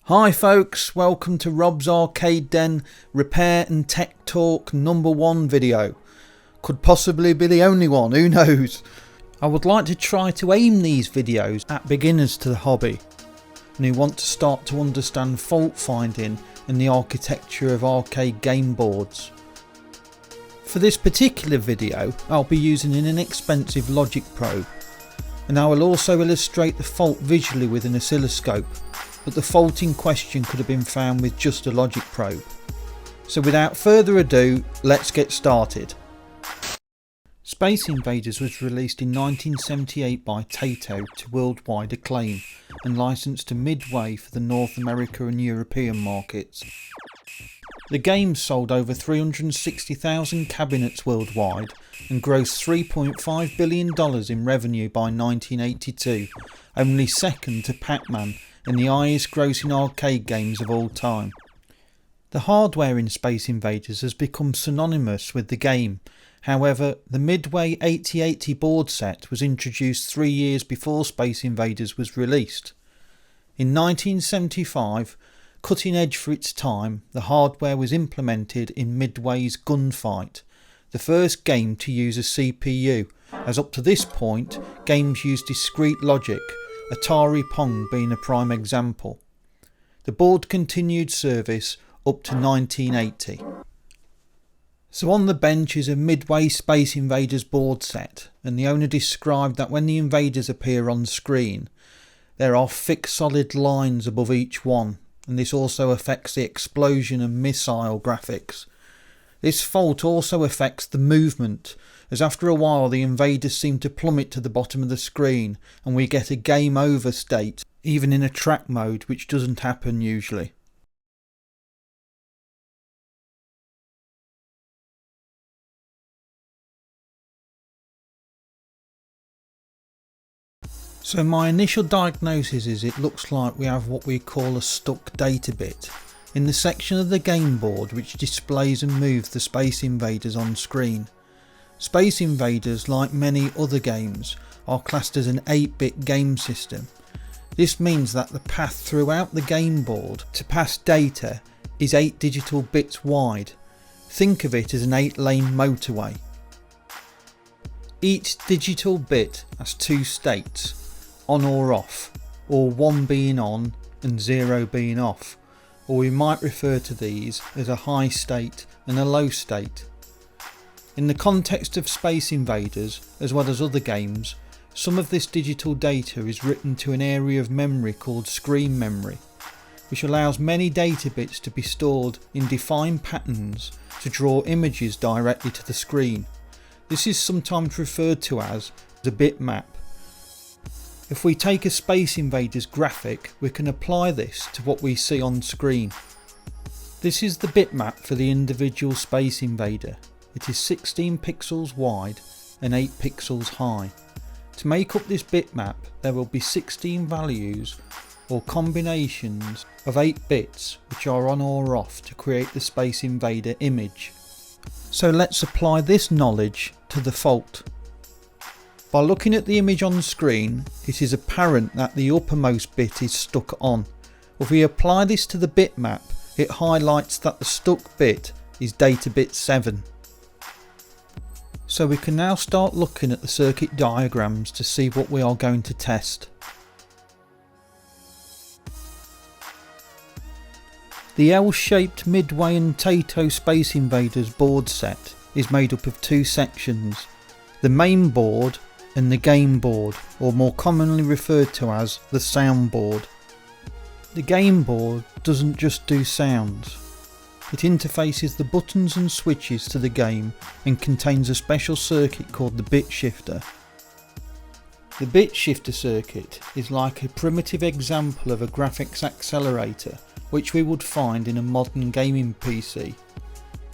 Hi folks, welcome to Rob's Arcade Den Repair and Tech Talk #1 video. Could possibly be the only one, who knows. I would like to try to aim these videos at beginners to the hobby and who want to start to understand fault finding and the architecture of arcade game boards. For this particular video I'll be using an inexpensive logic probe, and I will also illustrate the fault visually with an oscilloscope, but the fault in question could have been found with just a logic probe. So without further ado, let's get started. Space Invaders was released in 1978 by Taito to worldwide acclaim and licensed to Midway for the North America and European markets. The game sold over 360,000 cabinets worldwide and grossed $3.5 billion in revenue by 1982, only second to Pac-Man in the highest grossing arcade games of all time. The hardware in Space Invaders has become synonymous with the game. However, the Midway 8080 board set was introduced 3 years before Space Invaders was released. In 1975, cutting edge for its time, the hardware was implemented in Midway's Gunfight, the first game to use a CPU, as up to this point games used discrete logic, Atari Pong being a prime example. The board continued service up to 1980. So on the bench is a Midway Space Invaders board set, and the owner described that when the invaders appear on screen, there are fixed solid lines above each one, and this also affects the explosion and missile graphics. This fault also affects the movement, as after a while the invaders seem to plummet to the bottom of the screen and we get a game over state, even in a track mode, which doesn't happen usually. So my initial diagnosis is it looks like we have what we call a stuck data bit in the section of the game board which displays and moves the Space Invaders on screen. Space Invaders, like many other games, are classed as an 8-bit game system. This means that the path throughout the game board to pass data is 8 digital bits wide. Think of it as an 8-lane motorway. Each digital bit has 2 states, on or off, or 1 being on and 0 being off, or we might refer to these as a high state and a low state. In the context of Space Invaders, as well as other games, some of this digital data is written to an area of memory called screen memory, which allows many data bits to be stored in defined patterns to draw images directly to the screen. This is sometimes referred to as a bitmap. If we take a Space Invaders graphic, we can apply this to what we see on screen. This is the bitmap for the individual Space Invader. It is 16 pixels wide and 8 pixels high. To make up this bitmap, there will be 16 values or combinations of 8 bits which are on or off to create the Space Invader image. So let's apply this knowledge to the fault. By looking at the image on screen, it is apparent that the uppermost bit is stuck on. If we apply this to the bitmap, it highlights that the stuck bit is data bit 7. So we can now start looking at the circuit diagrams to see what we are going to test. The L-shaped Midway and Taito Space Invaders board set is made up of 2 sections, the main board and the game board, or more commonly referred to as the soundboard. The game board doesn't just do sounds. It interfaces the buttons and switches to the game and contains a special circuit called the bit shifter. The bit shifter circuit is like a primitive example of a graphics accelerator which we would find in a modern gaming PC.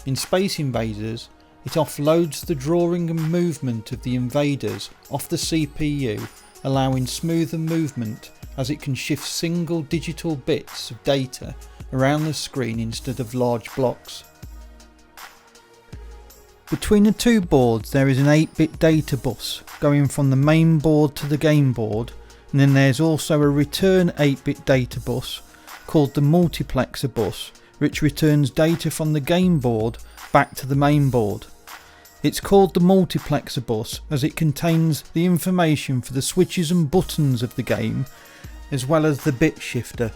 In Space Invaders, it offloads the drawing and movement of the invaders off the CPU, allowing smoother movement as it can shift single digital bits of data around the screen instead of large blocks. Between the 2 boards there is an 8-bit data bus going from the main board to the game board, and then there's also a return 8-bit data bus called the multiplexer bus, which returns data from the game board back to the main board. It's called the multiplexer bus as it contains the information for the switches and buttons of the game, as well as the bit shifter.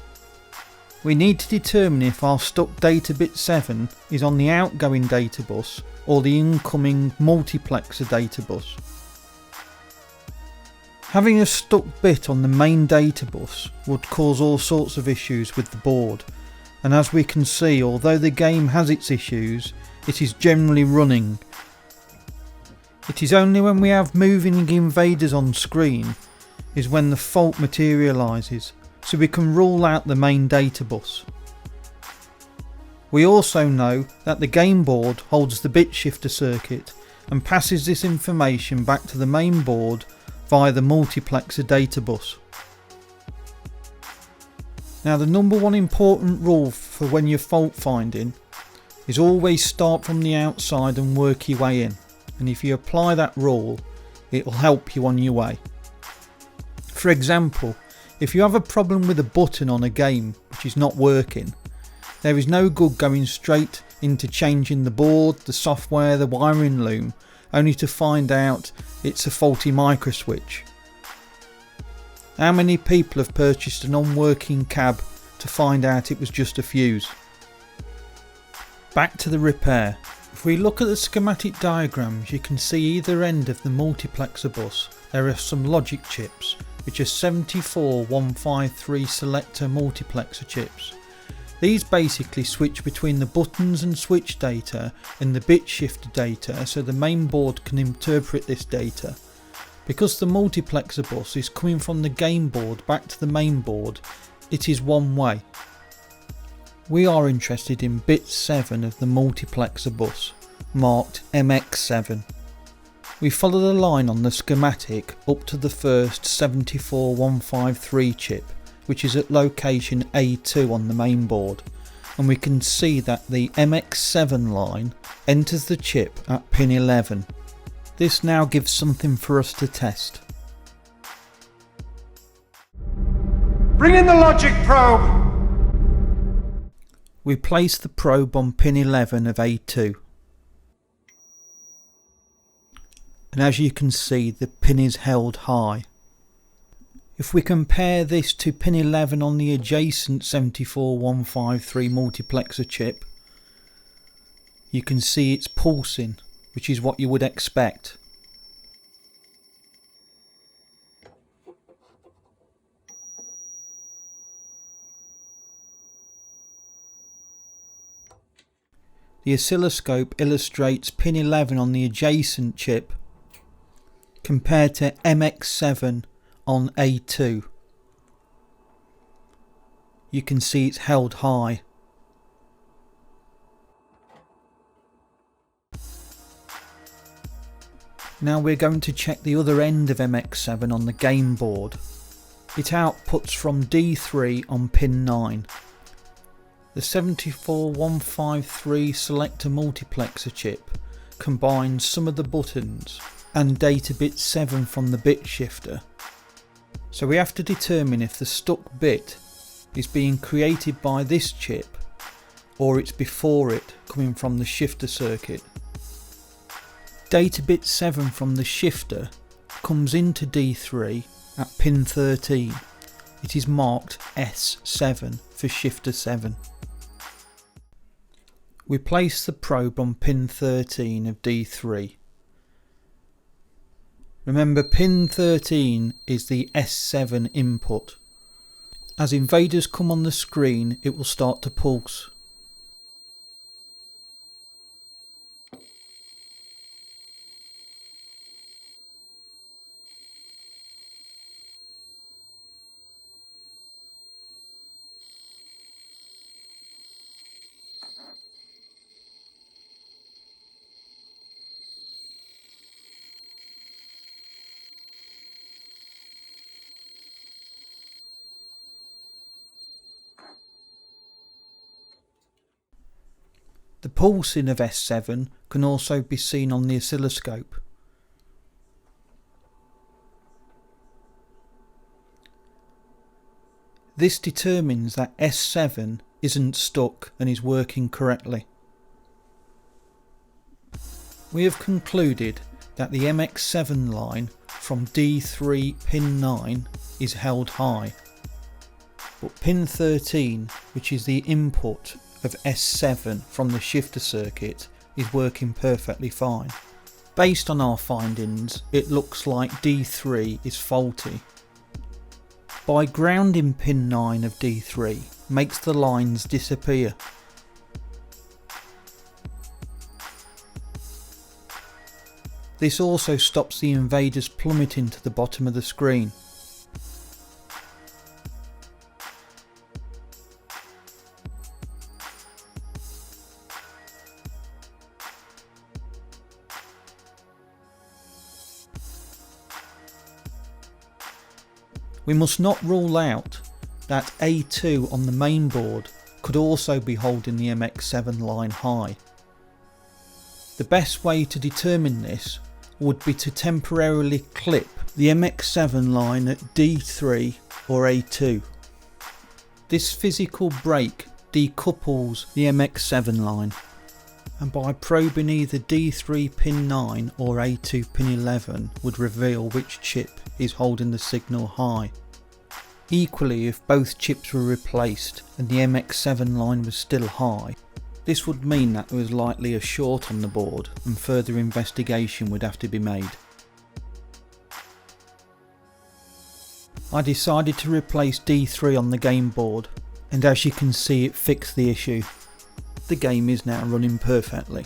We need to determine if our stuck data bit 7 is on the outgoing data bus or the incoming multiplexer data bus. Having a stuck bit on the main data bus would cause all sorts of issues with the board, and as we can see, although the game has its issues, it is generally running. It is only when we have moving invaders on screen is when the fault materialises, so we can rule out the main data bus. We also know that the game board holds the bit shifter circuit and passes this information back to the main board via the multiplexer data bus. Now, the number one important rule for when you're fault finding is always start from the outside and work your way in, and if you apply that rule it will help you on your way. For example, if you have a problem with a button on a game which is not working, there is no good going straight into changing the board, the software, the wiring loom, only to find out it's a faulty microswitch. How many people have purchased an unworking cab to find out it was just a fuse? Back to the repair. If we look at the schematic diagrams, you can see either end of the multiplexer bus there are some logic chips, which are 74153 selector multiplexer chips. These basically switch between the buttons and switch data and the bit shifter data so the main board can interpret this data. Because the multiplexer bus is coming from the game board back to the main board, it is one way. We are interested in bit 7 of the multiplexer bus, marked MX7. We follow the line on the schematic up to the first 74153 chip, which is at location A2 on the main board, and we can see that the MX7 line enters the chip at pin 11. This now gives something for us to test. Bring in the logic probe! We place the probe on pin 11 of A2. And as you can see, the pin is held high. If we compare this to pin 11 on the adjacent 74153 multiplexer chip, you can see it's pulsing, which is what you would expect. The oscilloscope illustrates pin 11 on the adjacent chip compared to MX7 on A2. You can see it's held high. Now we're going to check the other end of MX7 on the game board. It outputs from D3 on pin 9. The 74153 selector multiplexer chip combines some of the buttons and data bit 7 from the bit shifter. So we have to determine if the stuck bit is being created by this chip or it's before it, coming from the shifter circuit. Data bit 7 from the shifter comes into D3 at pin 13. It is marked S7 for shifter 7. We place the probe on pin 13 of D3. Remember, pin 13 is the S7 input. As invaders come on the screen, it will start to pulse. The pulsing of S7 can also be seen on the oscilloscope. This determines that S7 isn't stuck and is working correctly. We have concluded that the MX7 line from D3 pin 9 is held high, but pin 13, which is the input of S7 from the shifter circuit, is working perfectly fine. Based on our findings, it looks like D3 is faulty. By grounding pin 9 of D3 makes the lines disappear. This also stops the invaders plummeting to the bottom of the screen. We must not rule out that A2 on the main board could also be holding the MX7 line high. The best way to determine this would be to temporarily clip the MX7 line at D3 or A2. This physical break decouples the MX7 line, and by probing either D3 pin 9 or A2 pin 11 would reveal which chip is holding the signal high. Equally, if both chips were replaced and the MX7 line was still high, this would mean that there was likely a short on the board and further investigation would have to be made. I decided to replace D3 on the game board, and as you can see, it fixed the issue. The game is now running perfectly.